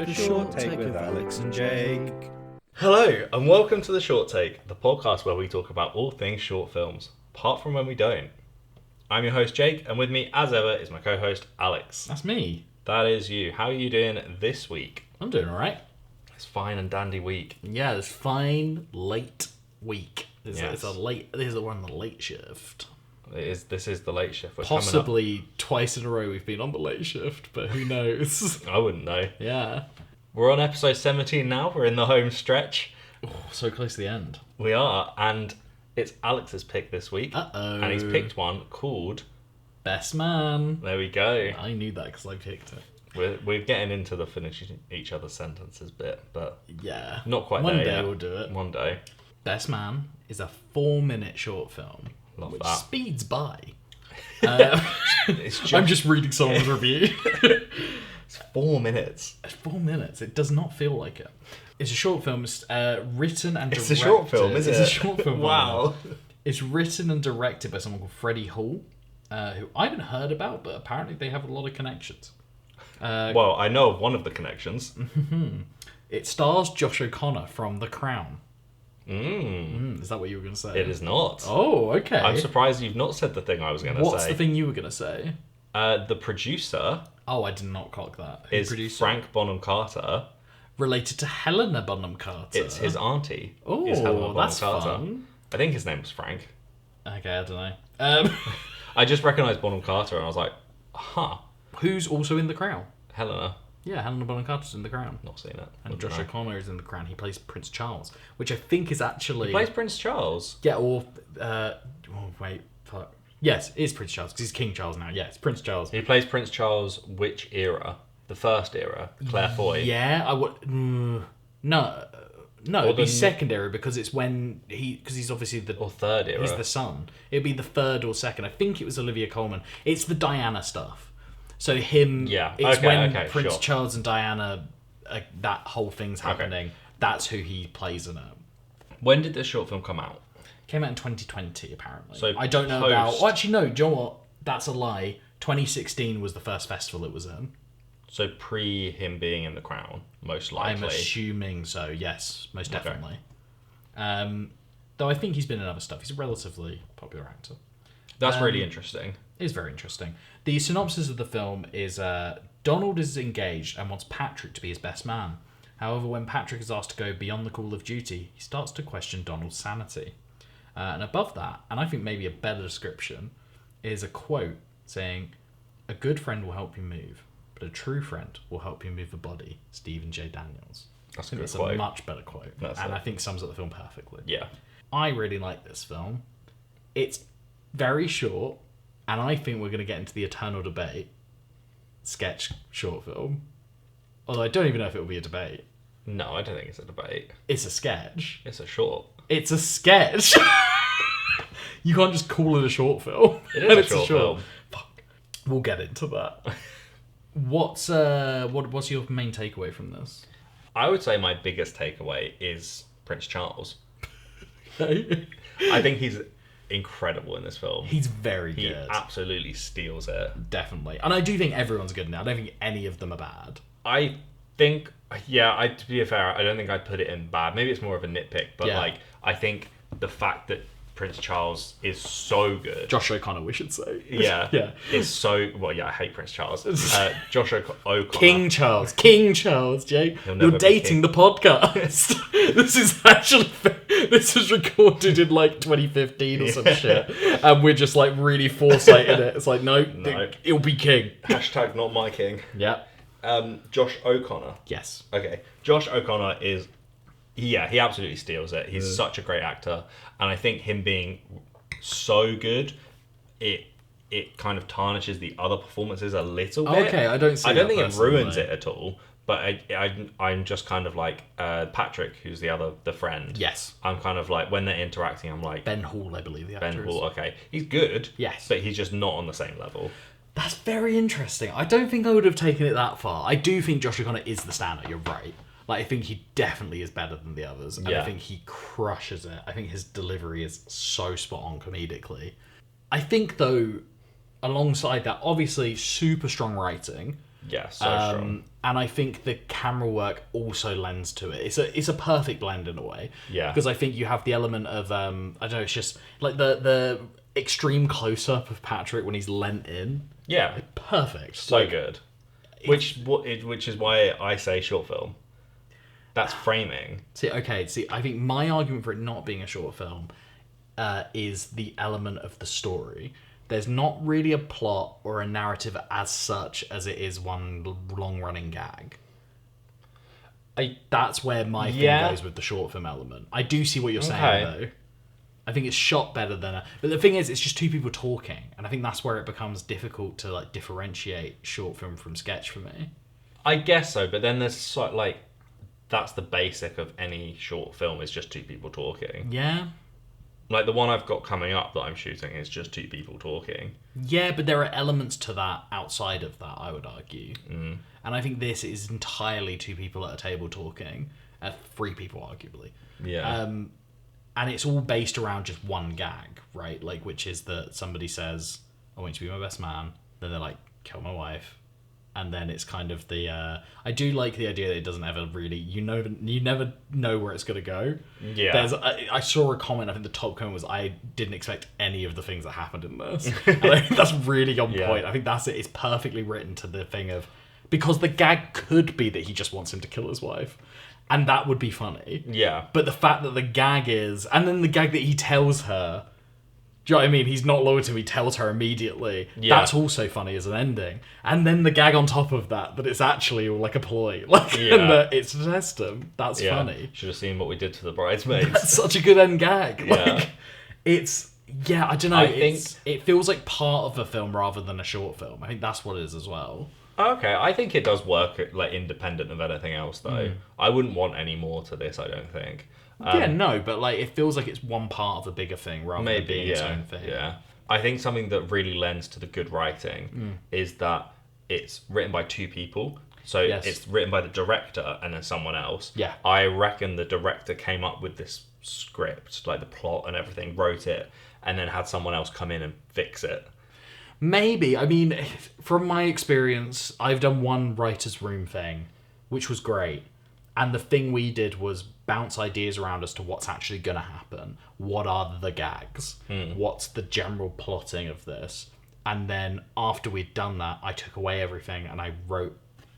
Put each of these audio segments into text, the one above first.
The Short Take with Alex and Jake. Hello, and welcome to The Short Take, the podcast where we talk about all things short films, apart from when we don't. I'm your host, Jake, and with me, as ever, is my co-host, Alex. That's me. That is you. How are you doing this week? I'm doing alright. It's fine and dandy week. Yeah, it's fine late week. We're Yes. on the late shift. This is the late shift. We're Possibly twice in a row we've been on the late shift, but who knows? I wouldn't know. Yeah. We're on episode 17 now. We're in the home stretch. Oh, so close to the end. We are, and it's Alex's pick this week. Uh-oh. And he's picked one called... Best Man. There we go. I knew that because I picked it. We're getting into the finishing each other's sentences bit, but Yeah. not quite One there day yet. we'll do it. One day. Best Man is a 4-minute short film. Love which that. speeds by. It's just, I'm just reading someone's review. It's 4 minutes. 4 minutes. It does not feel like it. It's a short film. It's written and directed. It's a short film, is it? It's a short film. Wow. It's written and directed by someone called Freddie Hall, who I haven't heard about, but apparently they have a lot of connections. Well, I know of one of the connections. It stars Josh O'Connor from The Crown. Mm. Is that what you were going to say? It is not. Oh, okay. I'm surprised you've not said the thing I was going to say. What's the thing you were going to say? The producer Oh, I did not clock that. is produced it? Frank Bonham Carter. Related to Helena Bonham Carter. It's his auntie. Oh, is Helena Bonham that's Carter. fun. I think his name was Frank. Okay, I don't know. I just recognised Bonham Carter and I was like, huh, Who's also in The Crown? Helena. Yeah, Helena Bonham Carter's in The Crown. Not seen it. And Wouldn't Josh know. O'Connor is in The Crown. He plays Prince Charles, which I think is actually... He plays Prince Charles. Yeah, or... wait. Fuck. Yes, it is Prince Charles, because he's King Charles now. Yeah, it's Prince Charles. He plays Prince Charles which era? The first era? Claire Foy? Yeah, I would... no, it'd be secondary, because it's when he... Because he's obviously the... Or third era? He's the son. It'd be the third or second. I think it was Olivia Colman. It's the Diana stuff. So him... Yeah, It's okay, when okay, Prince sure. Charles and Diana... that whole thing's happening. That's who he plays in it. When did this short film come out? Came out in 2020, apparently. So I don't know post- about... Oh, actually, no. Do you know what? That's a lie. 2016 was the first festival it was in. So pre him being in The Crown, most likely. I'm assuming so, yes. Most definitely. Though I think he's been in other stuff. He's a relatively popular actor. That's really interesting. It is very interesting. The synopsis of the film is Donald is engaged and wants Patrick to be his best man. However, when Patrick is asked to go beyond the call of duty, he starts to question Donald's sanity. And above that, and I think maybe a better description, is a quote saying, "A good friend will help you move, but a true friend will help you move a body." Stephen J. Daniels. That's a I think good that's quote. a much better quote. That's and it. I think sums up the film perfectly. Yeah. I really like this film. It's very short, and I think we're going to get into the eternal debate. Sketch short film. Although I don't even know if it will be a debate. No, I don't think it's a debate. It's a sketch. It's a short. It's a sketch. You can't just call it a short film. It is And a it's short film. Fuck. We'll get into that. What's your main takeaway from this? I would say my biggest takeaway is Prince Charles. Okay. I think he's incredible in this film. He's very He good. absolutely steals it. Definitely. And I do think everyone's good now. I don't think any of them are bad. I think, to be fair, I don't think I'd put it in bad. Maybe it's more of a nitpick, but Yeah. I think the fact that Prince Charles is so good. Josh O'Connor, we should say. Yeah. Yeah. Is so, I hate Prince Charles. Josh O'Connor. King Charles, Jake. He'll You're never be dating king. the podcast. This is recorded in like 2015 or some shit, and we're just like really foresighting it. It's like no. It'll be king. Hashtag not my king. Yeah. Josh O'Connor. Yes. Okay. Josh O'Connor is, he absolutely steals it. He's such a great actor. And I think him being so good, it kind of tarnishes the other performances a little bit. Okay, I don't see I don't that think it personally. ruins it at all. But I'm just kind of like, Patrick, who's the friend. Yes. I'm kind of like, when they're interacting, I'm like, Ben Hall, I believe the actor Ben is. Hall, okay. He's good. Yes. But he's just not on the same level. That's very interesting. I don't think I would have taken it that far. I do think Josh O'Connor is the standard. You're right. Like, I think he definitely is better than the others. And Yeah. I think he crushes it. I think his delivery is so spot on comedically. I think, though, alongside that, obviously super strong writing. Yeah, so strong. And I think the camera work also lends to it. It's a perfect blend in a way. Yeah. Because I think you have the element of I don't know, it's just like the extreme close up of Patrick when he's leant in. Yeah. Perfect. So good. Which is why I say short film. That's framing. See, I think my argument for it not being a short film is the element of the story. There's not really a plot or a narrative as such as it is one long-running gag. That's where my thing goes with the short film element. I do see what you're saying, though. I think it's shot better than but the thing is, it's just two people talking, and I think that's where it becomes difficult to like differentiate short film from sketch for me. I guess so, but then there's like that's the basic of any short film is just two people talking. Yeah. Like the one I've got coming up that I'm shooting is just two people talking. Yeah, but there are elements to that outside of that, I would argue. And I think this is entirely two people at a table talking, three people arguably. Yeah. And it's all based around just one gag, right? Like, which is that somebody says, "I want you to be my best man." Then they're like, "Kill my wife." And then it's kind of the I do like the idea that it doesn't ever really you never know where it's gonna go. Yeah. I saw a comment, I think the top comment was, "I didn't expect any of the things that happened in this." And I think that's really on point. I think that's it. It's perfectly written to the thing of, because the gag could be that he just wants him to kill his wife, and that would be funny. Yeah. But the fact that the gag is, and then the gag that he tells her, do you know what I mean? He's not loyal to him, he tells her immediately. Yeah. That's also funny as an ending. And then the gag on top of that it's actually like a ploy. Like, Yeah. and that it's to test him. That's funny. Should have seen what we did to the bridesmaids. That's such a good end gag. Yeah. Like, I don't know. It feels like part of a film rather than a short film. I think that's what it is as well. Okay, I think it does work like independent of anything else though. I wouldn't want any more to this, I don't think. But like it feels like it's one part of a bigger thing rather than being its own thing. Yeah. I think something that really lends to the good writing is that it's written by two people. So it's written by the director and then someone else. Yeah. I reckon the director came up with this script, like the plot and everything, wrote it, and then had someone else come in and fix it. Maybe. I mean, from my experience, I've done one writer's room thing, which was great. And the thing we did was bounce ideas around as to what's actually going to happen. What are the gags? What's the general plotting of this? And then after we'd done that, I took away everything and I wrote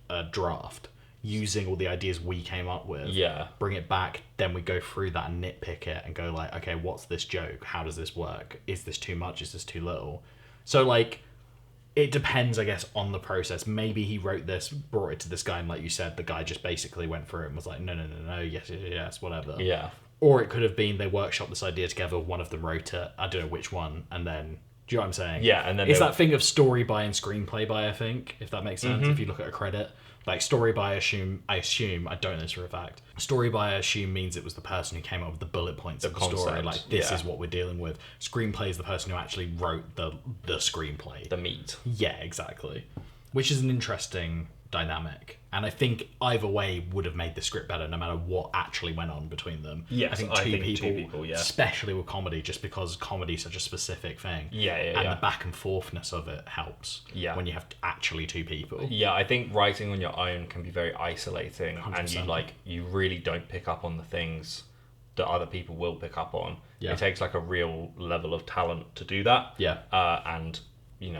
a draft using all the ideas we came up with. Yeah. Bring it back. Then we go through that and nitpick it and go like, okay, what's this joke? How does this work? Is this too much? Is this too little? So, like, it depends, I guess, on the process. Maybe he wrote this, brought it to this guy, and like you said, the guy just basically went through it and was like, no, yes, whatever. Yeah. Or it could have been they workshopped this idea together, one of them wrote it, I don't know which one, and then... Do you know what I'm saying? Yeah, and then... It's that thing of story by and screenplay by, I think, if that makes sense, if you look at a credit. Like, story by, I assume, I don't know this for a fact. Story by, I assume, means it was the person who came up with the bullet points of the story. Like, this is what we're dealing with. Screenplay is the person who actually wrote the screenplay. The meat. Yeah, exactly. Which is an interesting dynamic. And I think either way would have made the script better no matter what actually went on between them. Yes, I think two people, especially with comedy, just because comedy is such a specific thing. And the back and forthness of it helps when you have actually two people. Yeah, I think writing on your own can be very isolating 100%. and you really don't pick up on the things that other people will pick up on. Yeah. It takes like a real level of talent to do that. Yeah. And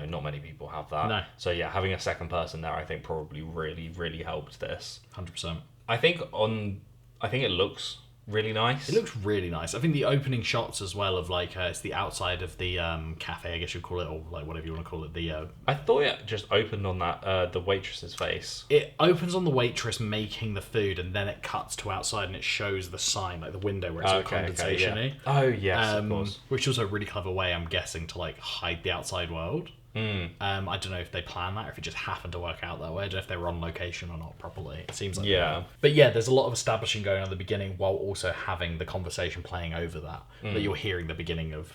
not many people have that. No. So yeah, having a second person there, I think probably really, really helped this. 100%. I think it looks really nice. It looks really nice. I think the opening shots as well of like it's the outside of the cafe, I guess you'd call it, or like whatever you want to call it. I thought it just opened on that the waitress's face. It opens on the waitress making the food, and then it cuts to outside and it shows the sign, like the window where it's all condensation-y. Oh yes, of course. Which was a really clever way, I'm guessing, to like hide the outside world. I don't know if they planned that or if it just happened to work out that way. I don't know if they were on location or not properly. It seems like that. But yeah, there's a lot of establishing going on at the beginning while also having the conversation playing over that. That you're hearing the beginning of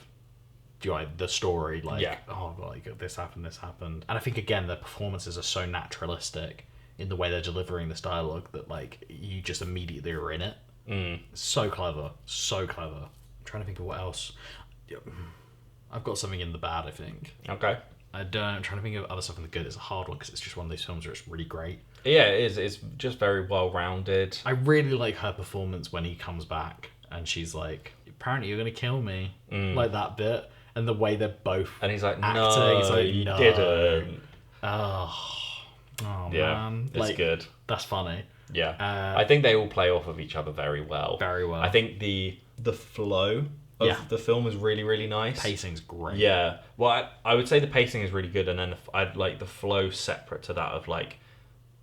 the story, like, oh, like this happened. And I think, again, the performances are so naturalistic in the way they're delivering this dialogue that, like, you just immediately are in it. So clever. I'm trying to think of what else. I've got something in the bad, I think. Okay. I'm trying to think of other stuff in the good. It's a hard one because it's just one of those films where it's really great. Yeah, it is. It's just very well rounded. I really like her performance when he comes back and she's like, apparently you're going to kill me. Like that bit. And the way they're both And he's like, acting. no, He's like, you no. didn't. Oh Yeah, man. it's good. That's funny. Yeah. I think they all play off of each other very well. Very well. I think the flow of the film is really, really nice. Pacing's great. Yeah. Well, I would say the pacing is really good, and then I'd like the flow separate to that of like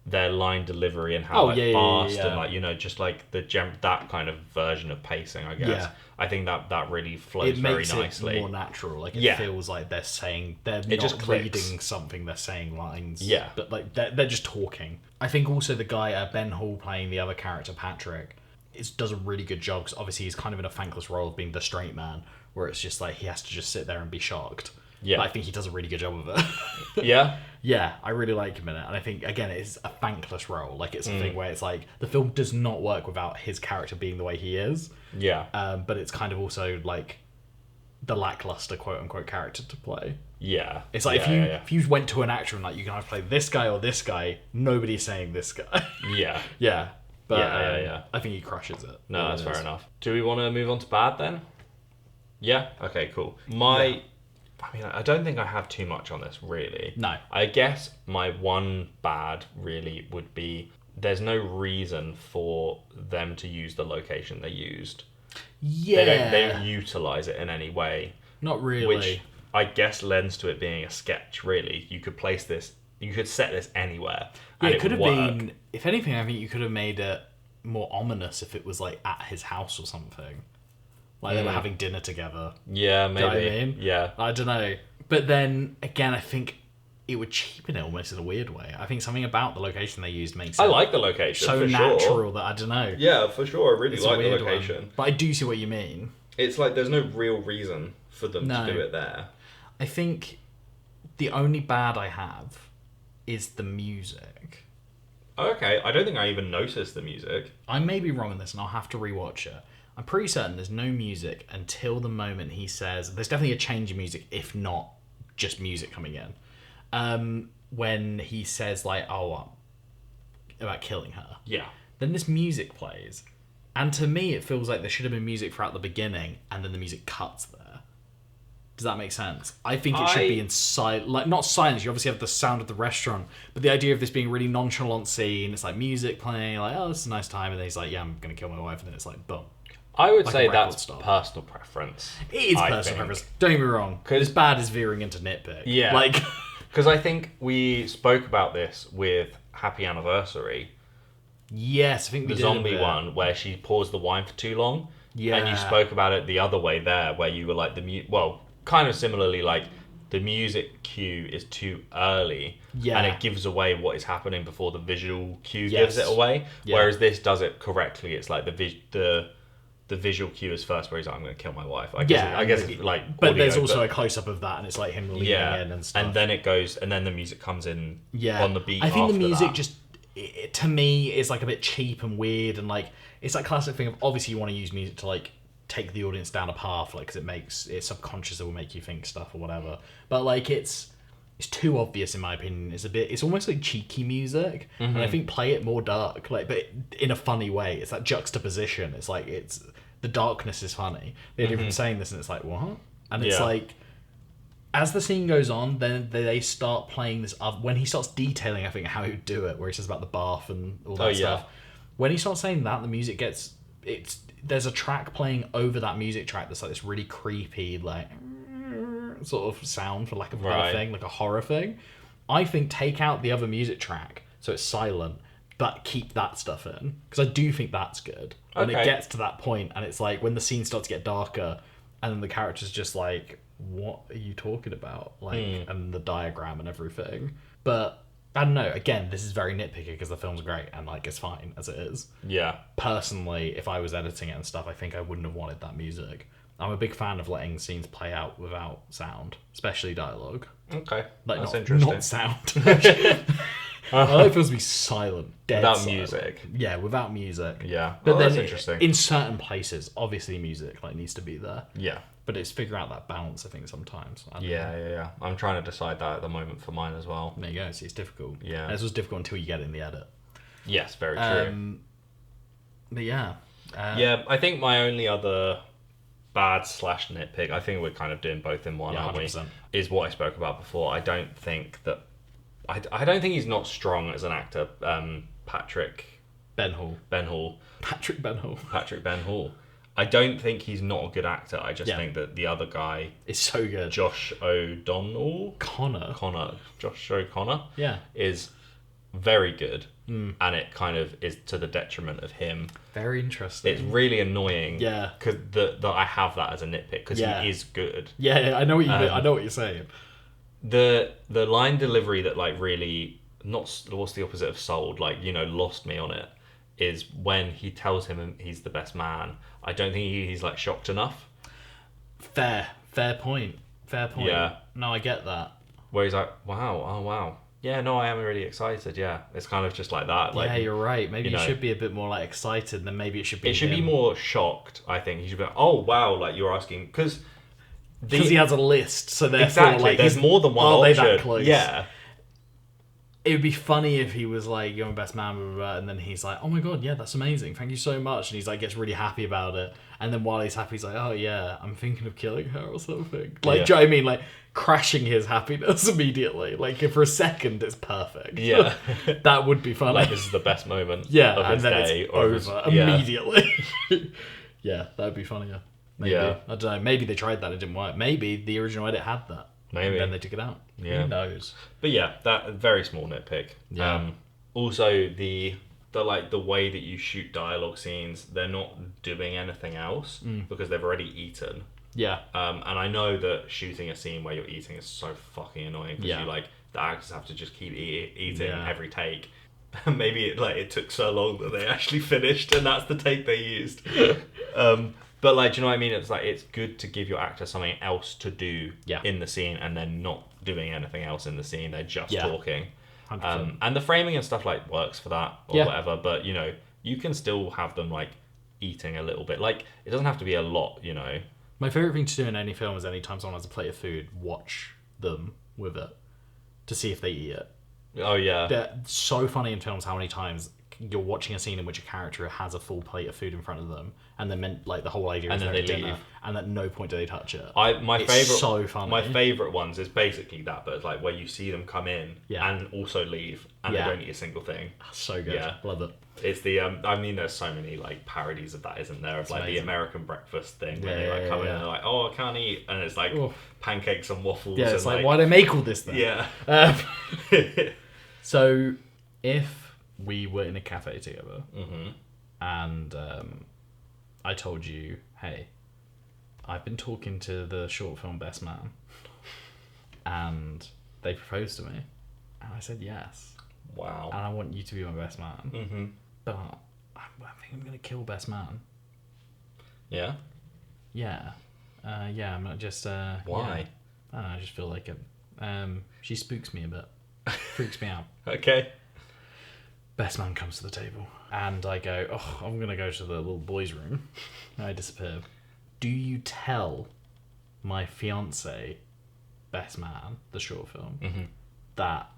their line delivery and how fast and like, you know, just like that kind of version of pacing, I guess. Yeah. I think that really flows It very makes nicely. it more natural. Like it feels like they're not just clicks. reading something, they're saying lines. Yeah. But like they're just talking. I think also the guy Ben Hall playing the other character Patrick does a really good job, because obviously he's kind of in a thankless role of being the straight man, where it's just like he has to just sit there and be shocked. Yeah. But I think he does a really good job of it. Yeah. Yeah, I really like him in it. And I think, again, it's a thankless role. Like, it's a thing where it's like, the film does not work without his character being the way he is. Yeah. But it's kind of also, like, the lackluster quote-unquote character to play. Yeah. It's like, Yeah. if you went to an actor and, like, you can either play this guy or this guy, nobody's saying this guy. Yeah. Yeah. But Yeah. I think he crushes it. No, that's fair enough. Do we want to move on to bad then? Yeah? Okay, cool. I mean, I don't think I have too much on this, really. No. I guess my one bad, really, would be there's no reason for them to use the location they used. Yeah. They don't utilise it in any way. Not really. Which I guess lends to it being a sketch, really. You could set this anywhere. Yeah, and it could have work. been, if anything, I think you could have made it more ominous if it was, like, at his house or something. Like, they were having dinner together. Yeah, maybe. Do you know what I mean? Yeah. I don't know. But then, again, I think it would cheapen it almost in a weird way. I think something about the location they used makes it I like the location, so for natural sure. that I don't know. Yeah, for sure. I really It's a like the weird location. one. But I do see what you mean. It's like there's no real reason for them No. to do it there. I think the only bad I have is the music. Okay, I don't think I even noticed the music. I may be wrong in this and I'll have to rewatch it. I'm pretty certain there's no music until the moment he says... There's definitely a change in music, if not just music coming in. When he says, like, about killing her. Yeah. Then this music plays. And to me, it feels like there should have been music throughout the beginning, and then the music cuts there. Does that make sense? I think it should be in silence. Like, not silence, you obviously have the sound of the restaurant, but the idea of this being a really nonchalant scene, it's like music playing, like, oh, this is a nice time, and then he's like, yeah, I'm going to kill my wife, and then it's like, boom. I would Like say a record that's stop. personal preference. It is I personal think. preference. Don't get me wrong. As bad as veering into nitpick. Yeah. Like, Because I think we spoke about this with Happy Anniversary, yes, I think we the did a zombie bit. one, where she pours the wine for too long. Yeah. And you spoke about it the other way there, where you were like, kind of similarly, like, the music cue is too early. Yeah. And it gives away what is happening before the visual cue Yes. gives it away. Yeah. Whereas this does it correctly. It's like the visual cue is first, where he's like, I'm going to kill my wife. I guess it's like But audio, there's also a close-up of that, and it's like him leaning in and stuff. And then it goes, and then the music comes in on the beat. I think the after music that. just, to me, is like a bit cheap and weird, and like it's that classic thing of obviously you want to use music to like take the audience down a path, like because it's subconscious, it will make you think stuff or whatever. But like it's too obvious in my opinion. It's almost like cheeky music, and I think play it more dark, like but in a funny way. It's that juxtaposition. It's like the darkness is funny. The idea of saying this and it's like what, and it's like. As the scene goes on, then they start playing this up. When he starts detailing, I think, how he would do it, where he says about the bath and all that stuff. When he starts saying that, the music there's a track playing over that music track that's like this really creepy, like, sort of sound, for lack of a better thing, like a horror thing. I think take out the other music track, so it's silent, but keep that stuff in. Because I do think that's good. When it gets to that point, and it's like, when the scene starts to get darker, and then the character's just like, what are you talking about? Like, and the diagram and everything. But I don't know. Again, this is very nitpicky because the film's great and like it's fine as it is. Yeah. Personally, if I was editing it and stuff, I think I wouldn't have wanted that music. I'm a big fan of letting scenes play out without sound, especially dialogue. Okay, Like that's not, interesting. not sound. I like films to be silent, dead Without silent. music. Yeah, without music. Yeah. But Oh, then that's interesting. in certain places, obviously music like needs to be there. Yeah. But it's figuring out that balance, I think, sometimes. I don't know. Yeah. I'm trying to decide that at the moment for mine as well. There you go. See, it's difficult. Yeah. And this was difficult until you get it in the edit. Yes, very true. But yeah. Yeah, I think my only other bad/nitpick, I think we're kind of doing both in one, Yeah, aren't we? 100%. Is what I spoke about before. I don't think I don't think he's not strong as an actor. Patrick Ben Hall. Patrick Ben Hall. Yeah. I don't think he's not a good actor. I just Yeah. think that the other guy, It's so good. Josh O'Donnell, Josh O'Connor, Yeah. is very good, and it kind of is to the detriment of him. Very interesting. It's really annoying. Yeah. Because that I have that as a nitpick because Yeah. he is good. Yeah, I know what you mean. I know what you're saying. The line delivery that like really what's the opposite of sold, like, you know, lost me on it, is when he tells him he's the best man. I don't think he's like shocked enough. Fair point. Yeah. No, I get that. Where he's like, wow. Yeah, no, I am really excited. Yeah, it's kind of just like that. Like, yeah, you're right. Maybe you you know, should be a bit more like excited. Then maybe it should be. It should be him. more shocked. I think he should be like, oh wow, like you're asking because Because he has a list, so therefore, exactly. like, There's more than one are option. they that close? Yeah. It would be funny if he was like, "You're my best man," blah, blah, blah, and then he's like, "Oh my god, yeah, that's amazing, thank you so much," and he's like, gets really happy about it, and then while he's happy, he's like, "Oh yeah, I'm thinking of killing her or something." Like, Yeah. do you know what I mean? Like, crashing his happiness immediately. Like, if for a second it's perfect. Yeah. That would be funny. Like this is the best moment. Yeah, of and his then day, it's or of over his- yeah. immediately. Yeah, that would be funnier. Maybe. Yeah. I don't know. Maybe they tried that, it didn't work. Maybe the original edit had that. Maybe. And then they took it out. Yeah. Who knows? But yeah, that very small nitpick. Yeah. Also the like the way that you shoot dialogue scenes, they're not doing anything else because they've already eaten. Yeah. And I know that shooting a scene where you're eating is so fucking annoying because Yeah. you like the actors have to just keep eating Yeah. every take. Maybe it took so long that they actually finished, and that's the take they used. But like, do you know what I mean? It's like it's good to give your actor something else to do Yeah. in the scene, and they're not doing anything else in the scene. They're just Yeah. talking. 100%. And the framing and stuff like works for that or Yeah. whatever. But you know, you can still have them like eating a little bit. Like it doesn't have to be a lot. You know. My favourite thing to do in any film is anytime someone has a plate of food, watch them with it to see if they eat it. Oh yeah. They're so funny in films how many times you're watching a scene in which a character has a full plate of food in front of them and they're meant, like, the whole idea And is then they're they at dinner leave. and at no point do they touch it. My It's favorite, so funny. My favorite ones is basically that, but it's like where you see them come in Yeah. and also leave, and Yeah. they don't eat a single thing. So good. Yeah. Love it. It's the I mean, there's so many like parodies of that, isn't there? Of like the amazing. American breakfast thing where Yeah, they like yeah, come in yeah. and they're like, oh, I can't eat, and it's like Oof. pancakes and waffles. Yeah, it's and like, why do they make all this then? Yeah. So, if we were in a cafe together Mm-hmm. and I told you, hey, I've been talking to the short film Best Man and they proposed to me and I said yes Wow. and I want you to be my best man, Mm-hmm. but I think I'm going to kill Best Man. Yeah. Yeah. I'm not just... Why? Yeah. I don't know, I just feel like it. She spooks me a bit. Freaks me out. Okay. Best man comes to the table and I go, oh, I'm going to go to the little boys' room. And I disappear. Do you tell my fiance, Best Man, the short film, that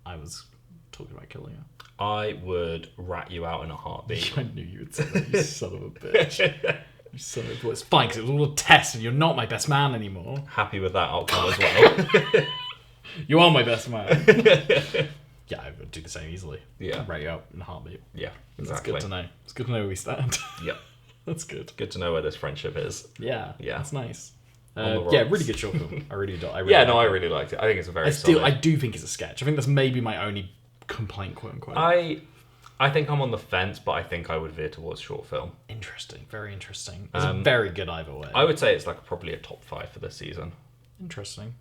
I was talking about killing her? I would rat you out in a heartbeat. I knew you would say that, you son of a bitch. You son of a bitch. It's fine because it was all a test and you're not my best man anymore. Happy with that outcome as well. You are my best man. Yeah, I would do the same easily. Yeah. Rat you out in a heartbeat. Yeah, That's exactly. good to know. It's good to know where we stand. Yep. That's good. Good to know where this friendship is. Yeah. Yeah. That's nice. On the Yeah, rocks. really good short film. I really do. I really liked it. I think it's a very solid. I do think it's a sketch. I think that's maybe my only complaint, quote unquote. I think I'm on the fence, but I think I would veer towards short film. Interesting. Very interesting. It's very good either way. I would say it's like probably a top 5 for this season. Interesting.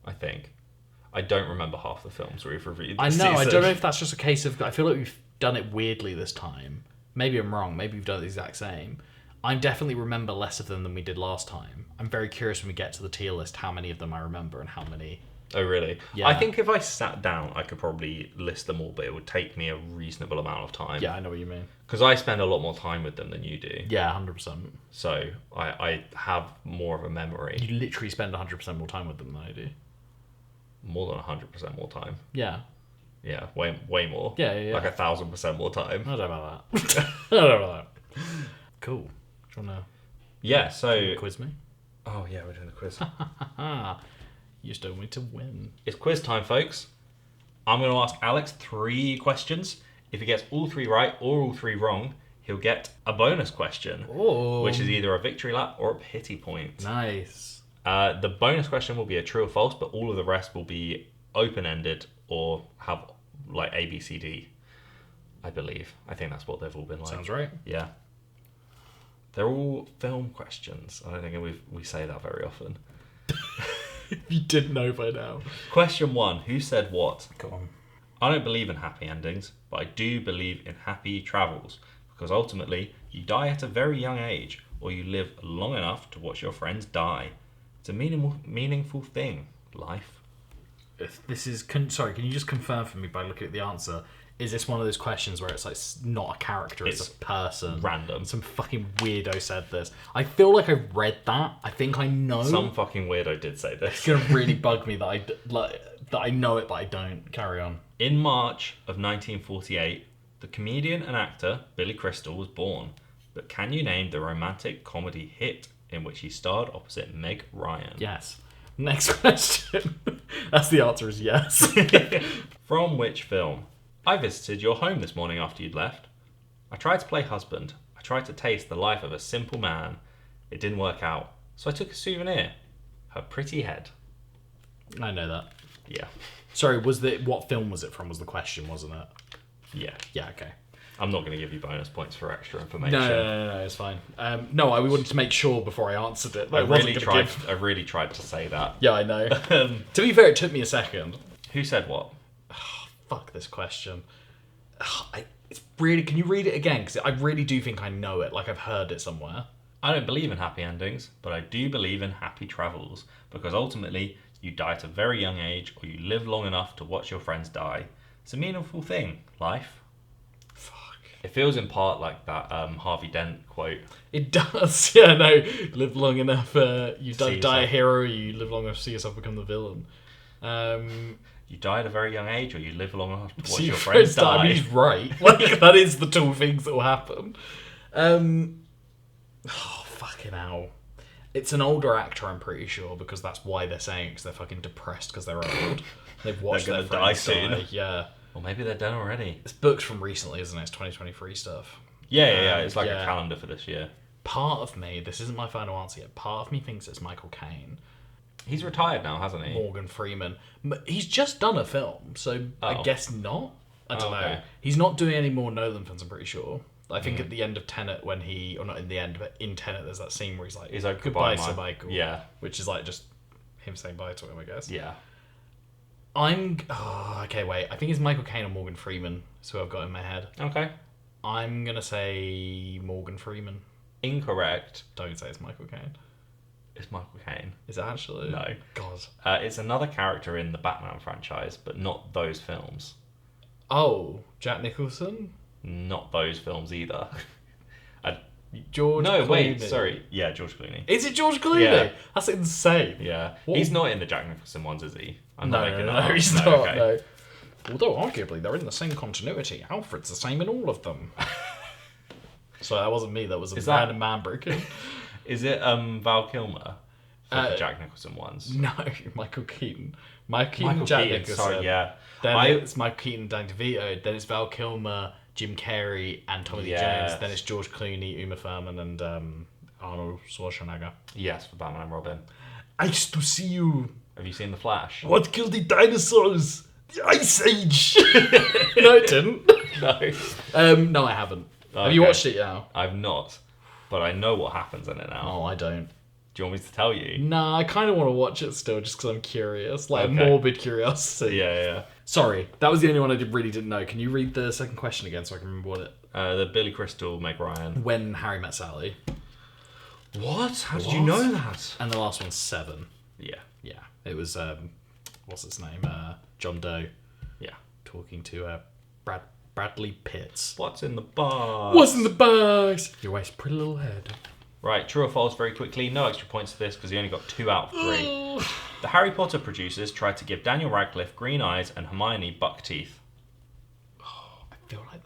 I think. I don't remember half the films we've reviewed I this know. season. I don't know if that's just a case of. I feel like we've done it weirdly this time. Maybe I'm wrong. Maybe we've done it the exact same. I definitely remember less of them than we did last time. I'm very curious when we get to the tier list how many of them I remember and how many Oh, really? Yeah. I think if I sat down, I could probably list them all, but it would take me a reasonable amount of time. Yeah, I know what you mean. Because I spend a lot more time with them than you do. Yeah, 100%. So I have more of a memory. You literally spend 100% more time with them than I do. More than 100% more time. Yeah. Yeah, way more. Yeah. Like 1,000% more time. I don't know about that. I don't know about that. Cool. Do you want Yeah, to so... quiz me? Oh, yeah, we're doing the quiz. You just don't want me to win. It's quiz time, folks. I'm going to ask Alex 3 questions. If he gets all 3 right or all 3 wrong, he'll get a bonus question, which is either a victory lap or a pity point. Nice. The bonus question will be a true or false, but all of the rest will be open-ended or have like A, B, C, D, I believe. I think that's what they've all been like. Sounds right. Yeah. They're all film questions. I don't think we say that very often. You didn't know by now. Question 1. Who said what? Go on. I don't believe in happy endings, but I do believe in happy travels, because ultimately you die at a very young age, or you live long enough to watch your friends die. It's a meaningful thing, life. If this is... Sorry, can you just confirm for me by looking at the answer? Is this one of those questions where it's like not a character, it's a person? Random. Some fucking weirdo said this. I feel like I've read that. I think I know. Some fucking weirdo did say It's this. going to really bug me that I know it, but I don't. Carry on. In March of 1948, the comedian and actor Billy Crystal was born. But can you name the romantic comedy hit in which he starred opposite Meg Ryan? Yes. Next question. That's the answer is yes. From which film? I visited your home this morning after you'd left. I tried to play husband. I tried to taste the life of a simple man. It didn't work out, so I took a souvenir. Her pretty head. I know that. Yeah. Sorry, what film was it from was the question, wasn't it? Yeah. Yeah, okay. I'm not going to give you bonus points for extra information. No, it's fine. No, I wanted to make sure before I answered it. I really tried to say that. Yeah, I know. To be fair, it took me a second. Who said what? Fuck this question. It's really... Can you read it again? Because I really do think I know it. Like I've heard it somewhere. I don't believe in happy endings, but I do believe in happy travels, because ultimately you die at a very young age, or you live long enough to watch your friends die. It's a meaningful thing, life. Fuck. It feels in part like that Harvey Dent quote. It does. Yeah, no. Live long enough, you See die a yourself. hero, you live long enough to see yourself become the villain. You die at a very young age, or you live long enough to watch See your friends die. I mean, he's right. Like, that is the two things that will happen. Fucking hell. It's an older actor, I'm pretty sure, because that's why they're saying it, because they're fucking depressed because they're old. They've watched They're their gonna die friends soon. Yeah. Or maybe they're done already. It's books from recently, isn't it? It's 2023 stuff. Yeah. It's like yeah. a calendar for this year. Part of me, this isn't my final answer yet, part of me thinks it's Michael Caine. He's retired now, hasn't he? Morgan Freeman. He's just done a film, so I guess not. I don't know. Okay. He's not doing any more Nolan films, I'm pretty sure. I think at the end of Tenet, when or not in the end, but in Tenet, there's that scene where he's like, goodbye, Sir Michael. Yeah. Which is like just him saying bye to him, I guess. Yeah. Okay, wait. I think it's Michael Caine or Morgan Freeman. That's who I've got in my head. Okay. I'm going to say Morgan Freeman. Incorrect. Don't say it's Michael Caine. It's Michael Caine. Is it actually? No. God. It's another character in the Batman franchise, but not those films. Oh, Jack Nicholson? Not those films either. George Clooney. Wait, sorry. Yeah, George Clooney. Is it George Clooney? Yeah. That's insane. Yeah. What? He's not in the Jack Nicholson ones, is he? No, he's not. Okay. No. Although arguably they're in the same continuity. Alfred's the same in all of them. So that wasn't me. That was a random man breaking. Is it Val Kilmer for the Jack Nicholson ones? No, Michael Keaton. Jack Nicholson. Sorry, yeah. Then it's Michael Keaton, Dan DeVito. Then it's Val Kilmer, Jim Carrey, and Tommy Lee Jones. Then it's George Clooney, Uma Thurman, and Arnold Schwarzenegger. Yes, for Batman and Robin. I used to see you. Have you seen The Flash? What killed the dinosaurs? The Ice Age. No, it didn't. No. No, I haven't. Okay. Have you watched it now? I've not, but I know what happens in it now. Oh, I don't. Do you want me to tell you? Nah, I kind of want to watch it still, just because I'm curious, like Okay. morbid curiosity. Yeah. Sorry, that was the only one I really didn't know. Can you read the second question again so I can remember what it? The Billy Crystal, Meg Ryan. When Harry Met Sally. What? How did you know that? And the last one's 7. Yeah. Yeah, it was what's his name? John Doe. Yeah. Talking to Bradley Pitts. What's in the box? What's in the box? Your wife's pretty little head. Right, true or false very quickly. No extra points to this because he only got 2 out of 3. The Harry Potter producers tried to give Daniel Radcliffe green eyes and Hermione buck teeth. I feel like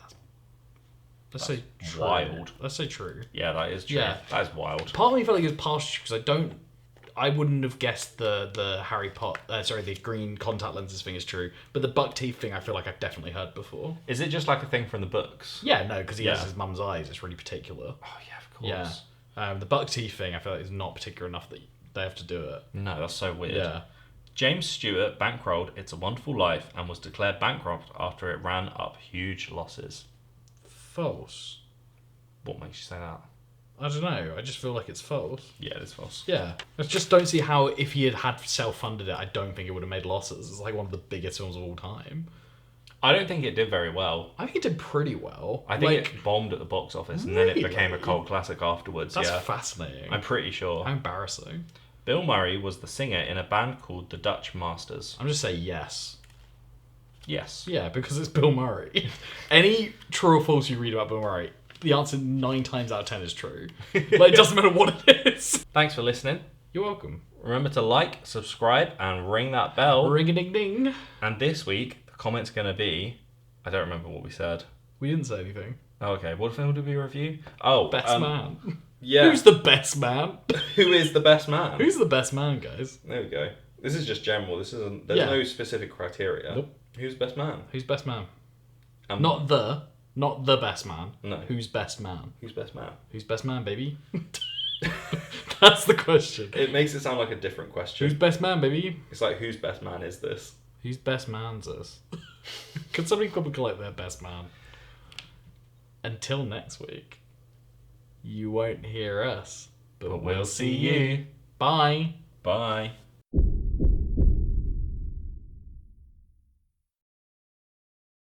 Let's say true. Wild. Let's say true. Yeah, that is true. Yeah. That is wild. Part of me felt like it was partial because I wouldn't have guessed the Harry Potter, the green contact lenses thing is true, but the buck teeth thing I feel like I've definitely heard before. Is it just like a thing from the books? Yeah, no, because he has his mum's eyes. It's really particular. Oh yeah, of course. Yeah. The buck teeth thing I feel like is not particular enough that they have to do it. No, that's so weird. Yeah. James Stewart bankrolled It's a Wonderful Life and was declared bankrupt after it ran up huge losses. False. What makes you say that? I don't know. I just feel like it's false. Yeah, it is false. Yeah. I just don't see how, if he had self-funded it, I don't think it would have made losses. It's like one of the biggest films of all time. I don't think it did very well. I think it did pretty well. I think it bombed at the box office and then it became a cult classic afterwards. That's fascinating. I'm pretty sure. How embarrassing. Bill Murray was the singer in a band called the Dutch Masters. I'm just saying yes. Yes. Yeah, because it's Bill Murray. Any true or false you read about Bill Murray, the answer 9 times out of 10 is true. Like, it doesn't matter what it is. Thanks for listening. You're welcome. Remember to like, subscribe, and ring that bell. Ring-a-ding-ding. And this week, the comment's going to be... I don't remember what we said. We didn't say anything. Oh, okay. What film did we review? Oh, Best man. Yeah. Who's the best man? Who is the best man? Who's the best man, guys? There we go. This is just general. This isn't. There's no specific criteria. Nope. Who's best man? Who's best man? Not the best man. No. Who's best man? Who's best man? Who's best man, baby? That's the question. It makes it sound like a different question. Who's best man, baby? It's like, whose best man is this? Whose best man's this? Could somebody come and collect their best man? Until next week, you won't hear us, but we'll see you. Bye. Bye.